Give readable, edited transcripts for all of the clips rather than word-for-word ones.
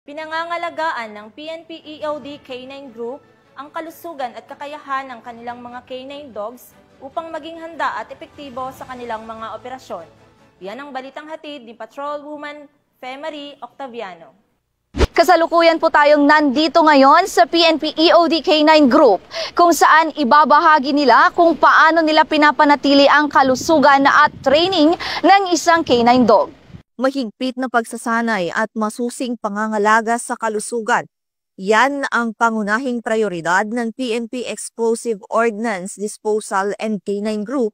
Pinangangalagaan ng PNP EOD K9 Group ang kalusugan at kakayahan ng kanilang mga K9 dogs upang maging handa at epektibo sa kanilang mga operasyon. Yan ang balitang hatid ni Patrolwoman Femari Octaviano. Kasalukuyan po tayong nandito ngayon sa PNP EOD K9 Group kung saan ibabahagi nila kung paano nila pinapanatili ang kalusugan at training ng isang K9 dog. Mahigpit na pagsasanay at masusing pangangalaga sa kalusugan. Yan ang pangunahing prioridad ng PNP Explosive Ordnance Disposal and K9 Group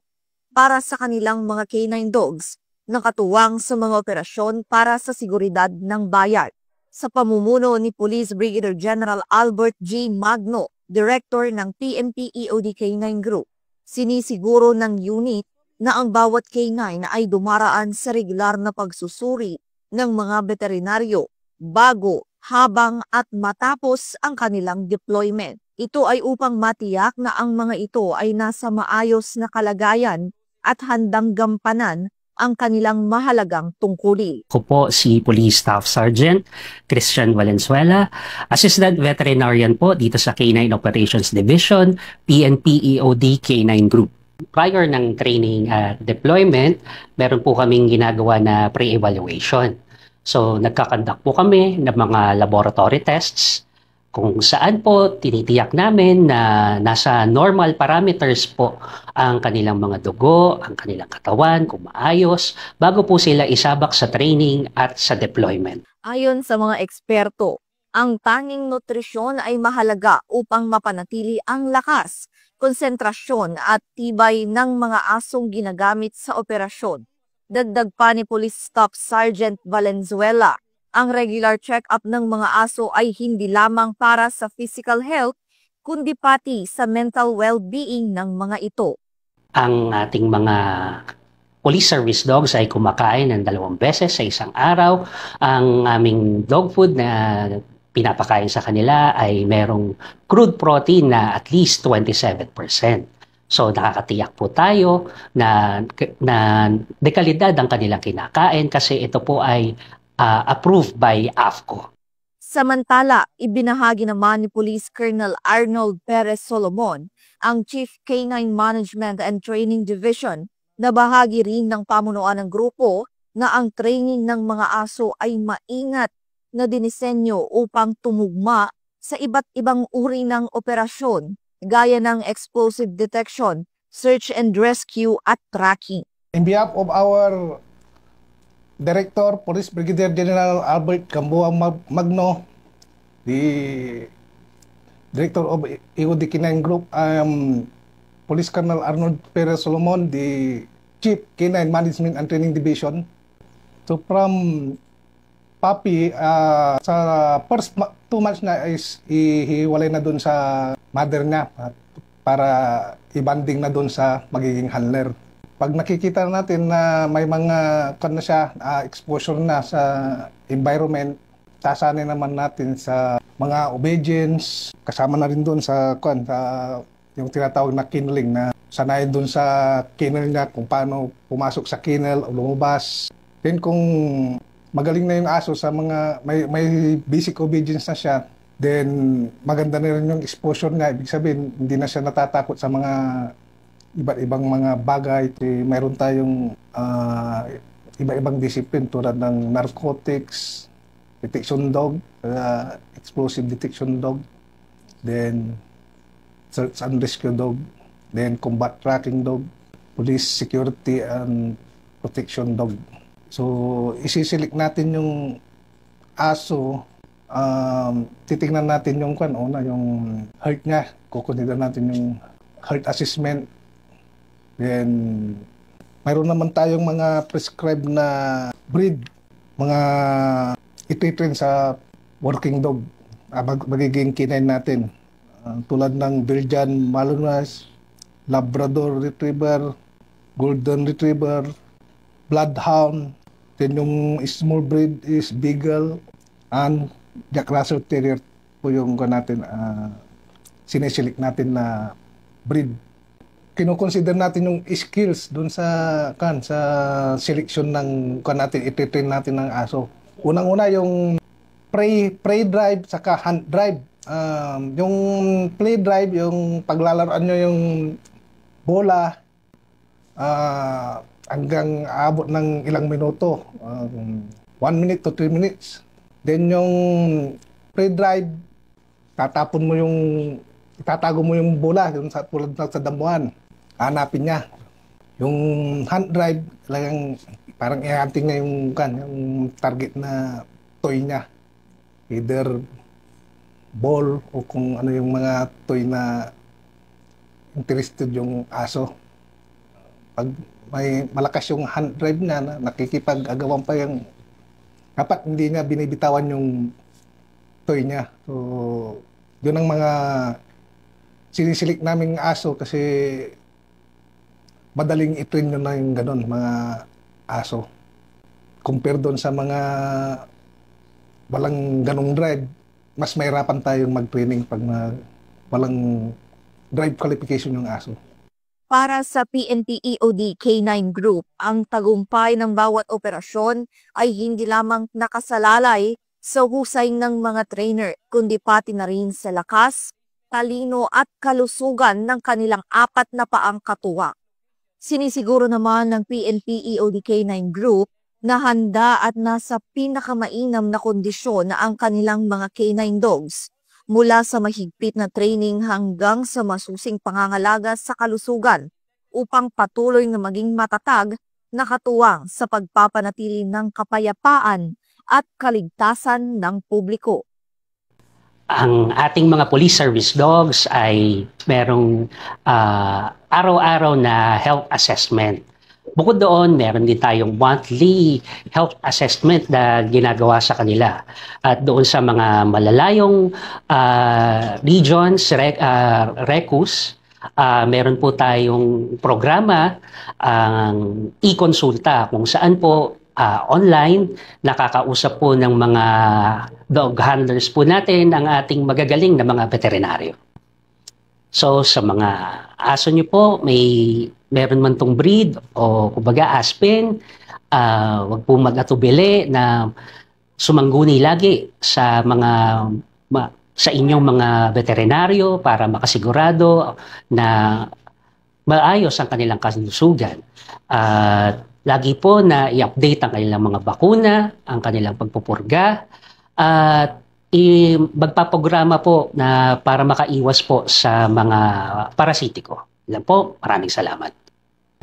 para sa kanilang mga K9 dogs na katuwang sa mga operasyon para sa seguridad ng bayan. Sa pamumuno ni Police Brigadier General Albert G. Magno, Director ng PNP EOD K9 Group, sinisiguro ng unit na ang bawat K9 ay dumaraan sa regular na pagsusuri ng mga veterinaryo bago, habang at matapos ang kanilang deployment. Ito ay upang matiyak na ang mga ito ay nasa maayos na kalagayan at handang gampanan ang kanilang mahalagang tungkulin. Ako po si Police Staff Sergeant Christian Valenzuela, Assistant Veterinarian po dito sa K9 Operations Division, PNP EOD K9 Group. Prior ng training at deployment, meron po kaming ginagawa na pre-evaluation. So nagkakandak po kami ng mga laboratory tests kung saan po tinitiyak namin na nasa normal parameters po ang kanilang mga dugo, ang kanilang katawan, kung maayos, bago po sila isabak sa training at sa deployment. Ayon sa mga eksperto, ang tanging nutrisyon ay mahalaga upang mapanatili ang lakas, konsentrasyon at tibay ng mga asong ginagamit sa operasyon. Dagdag pa ni Police Staff Sergeant Valenzuela, ang regular check-up ng mga aso ay hindi lamang para sa physical health, kundi pati sa mental well-being ng mga ito. Ang ating mga police service dogs ay kumakain ng 2 beses sa isang araw. Ang aming dog food na pinapakain sa kanila ay merong crude protein na at least 27%. So nakakatiyak po tayo na dekalidad ang kanilang kinakain kasi ito po ay approved by AFCO. Samantala, ibinahagi naman ni Police Colonel Arnold Perez Solomon, ang Chief K9 Management and Training Division, na bahagi rin ng pamunuan ng grupo na ang training ng mga aso ay maingat na dinisenyo upang tumugma sa iba't ibang uri ng operasyon gaya ng explosive detection, search and rescue at tracking. In behalf of our Director, Police Brigadier General Albert Gamboa Magno, the Director of EOD K9 Group, Police Colonel Arnold Perez Solomon, the Chief K9 Management and Training Division. So from puppy, sa first 2 months na is ihiwalay na dun sa mother niya para i-banding na dun sa magiging handler. Pag nakikita natin na may mga exposure na sa environment, sasanay naman natin sa mga obedience, kasama na rin doon sa yung tinatawag na kenneling, na sanayin doon sa kennel niya kung paano pumasok sa kennel o lumabas. Then kung magaling na yung aso sa mga may basic obedience na siya, then maganda na rin yung exposure niya. Ibig sabihin, hindi na siya natatakot sa mga iba't ibang mga bagay. Mayroon tayong iba-ibang disiplin tulad ng narcotics, detection dog, explosive detection dog, then search and rescue dog, then combat tracking dog, police security and protection dog. So isisilik natin yung aso, titingnan natin yung yung heart niya, kukonsider natin yung heart assessment. Then, mayroon naman tayong mga prescribed na breed, mga ititrain sa working dog, magiging K9 natin. Tulad ng Belgian Malinois, Labrador Retriever, Golden Retriever, Bloodhound. Then yung small breed is Beagle and Jack Russell Terrier po yung sinisilik natin na breed. Kino-consider natin yung skills doon sa selection ng ititrain natin ng aso. Unang-una yung Prey drive saka hunt drive. Yung play drive, yung paglalaroan nyo yung bola hanggang abot ng ilang minuto. 1 minute to 3 minutes. Then yung prey drive, itatago mo yung bola yung tulad sa damuhan. Hanapin niya. Yung hunt drive, talagang parang i-hunting niya yung target na toy niya. Either ball o kung ano yung mga toy na interested yung aso. Pag may malakas yung hunt drive niya, na nakikipag-agawan pa yung dapat hindi niya binibitawan yung toy niya. So, yun ang mga sinisilik naming aso kasi madaling i-train nyo na yung ganun, mga aso. Compare doon sa mga walang ganong drive, mas mahirapan tayong mag-training pag walang drive qualification yung aso. Para sa PNP EOD K9 Group, ang tagumpay ng bawat operasyon ay hindi lamang nakasalalay sa husay ng mga trainer, kundi pati na rin sa lakas, talino at kalusugan ng kanilang 4 na paang katuwang. Sinisiguro naman ng PNP EOD K9 Group na handa at nasa pinakamainam na kondisyon na ang kanilang mga K9 dogs, mula sa mahigpit na training hanggang sa masusing pangangalaga sa kalusugan upang patuloy na maging matatag na katuwang sa pagpapanatili ng kapayapaan at kaligtasan ng publiko. Ang ating mga police service dogs ay merong araw-araw na health assessment. Bukod doon, meron din tayong monthly health assessment na ginagawa sa kanila. At doon sa mga malalayong regions, RECUS, meron po tayong programa, ang e-consulta, kung saan po online, nakakausap po ng mga dog handlers po natin ang ating magagaling na mga veterinaryo. So sa mga aso nyo po, meron man tong breed o kumbaga Aspen, wag po mag-atubili na sumangguni lagi sa sa inyong mga veterinaryo para makasigurado na maayos ang kanilang kalusugan. Lagi po na i-update ang kanilang mga bakuna, ang kanilang pagpupurga, at magpaprograma po na para makaiwas po sa mga parasitiko. Ilan po, maraming salamat.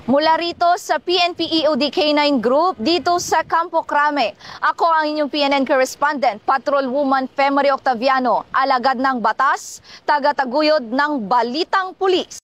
Mula rito sa PNP EOD K9 Group, dito sa Campo Crame, ako ang inyong PNN correspondent, Patrolwoman Femery Octaviano, alagad ng batas, taga-taguyod ng Balitang Pulis.